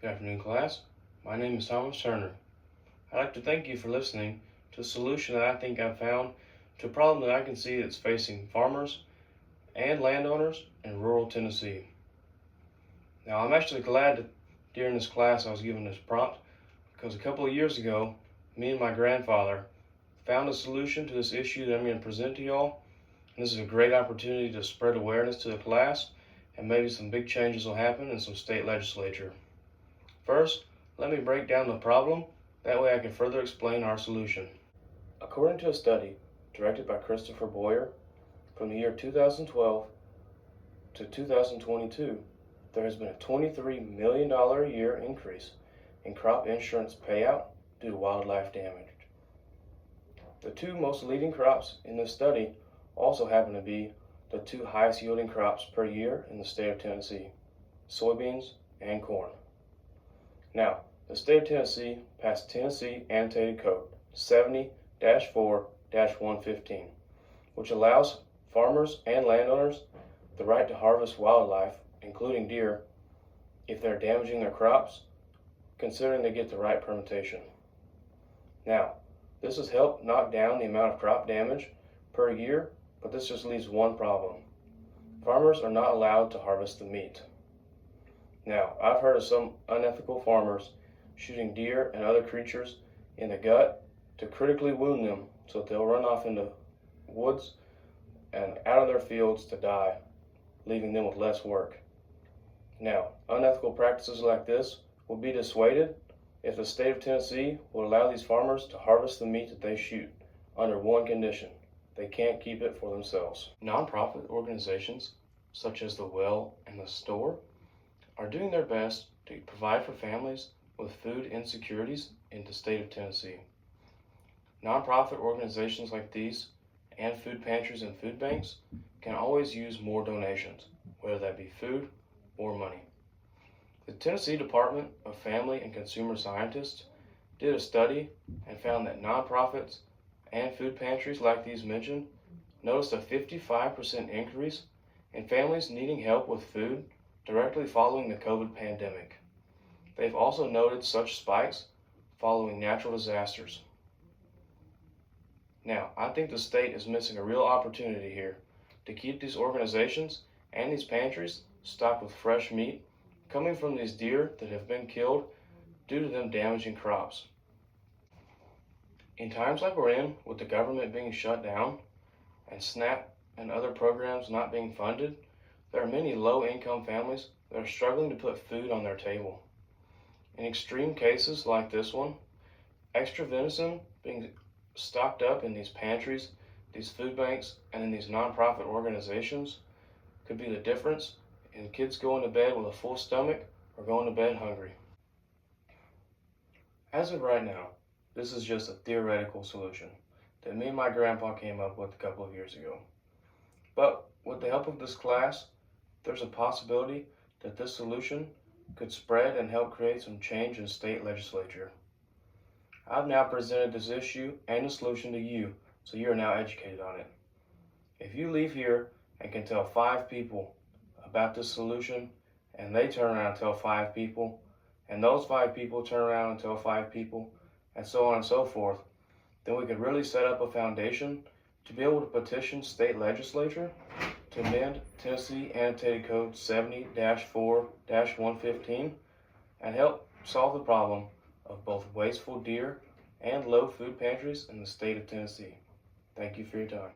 Good afternoon, class. My name is Thomas Turner. I'd like to thank you for listening to a solution that I think I've found to a problem that I can see that's facing farmers and landowners in rural Tennessee. Now, I'm actually glad that during this class I was given this prompt because a couple of years ago, me and my grandfather found a solution to this issue that I'm going to present to y'all. And this is a great opportunity to spread awareness to the class, and maybe some big changes will happen in some state legislature. First, let me break down the problem, that way I can further explain our solution. According to a study directed by Christopher Boyer, from the year 2012 to 2022, there has been a $23 million a year increase in crop insurance payout due to wildlife damage. The two most leading crops in this study also happen to be the two highest yielding crops per year in the state of Tennessee: soybeans and corn. Now, the state of Tennessee passed Tennessee Annotated Code 70-4-115, which allows farmers and landowners the right to harvest wildlife, including deer, if they're damaging their crops, considering they get the right permission. Now, this has helped knock down the amount of crop damage per year, but this just leaves one problem. Farmers are not allowed to harvest the meat. Now, I've heard of some unethical farmers shooting deer and other creatures in the gut to critically wound them so that they'll run off into woods and out of their fields to die, leaving them with less work. Now, unethical practices like this will be dissuaded if the state of Tennessee will allow these farmers to harvest the meat that they shoot under one condition: they can't keep it for themselves. Nonprofit organizations such as the Well and the Store are doing their best to provide for families with food insecurities in the state of Tennessee. Nonprofit organizations like these and food pantries and food banks can always use more donations, whether that be food or money. The Tennessee Department of Family and Consumer Scientists did a study and found that nonprofits and food pantries like these mentioned noticed a 55% increase in families needing help with food directly following the COVID pandemic. They've also noted such spikes following natural disasters. Now, I think the state is missing a real opportunity here to keep these organizations and these pantries stocked with fresh meat coming from these deer that have been killed due to them damaging crops. In times like we're in, with the government being shut down and SNAP and other programs not being funded, there are many low-income families that are struggling to put food on their table. In extreme cases like this one, extra venison being stocked up in these pantries, these food banks, and in these nonprofit organizations could be the difference in kids going to bed with a full stomach or going to bed hungry. As of right now, this is just a theoretical solution that me and my grandpa came up with a couple of years ago. But with the help of this class, there's a possibility that this solution could spread and help create some change in state legislature. I've now presented this issue and the solution to you, so you are now educated on it. If you leave here and can tell 5 people about this solution, and they turn around and tell 5 people, and those 5 people turn around and tell 5 people, and so on and so forth, then we could really set up a foundation to be able to petition state legislature to amend Tennessee Annotated Code 70-4-115 and help solve the problem of both wasteful deer and low food pantries in the state of Tennessee. Thank you for your time.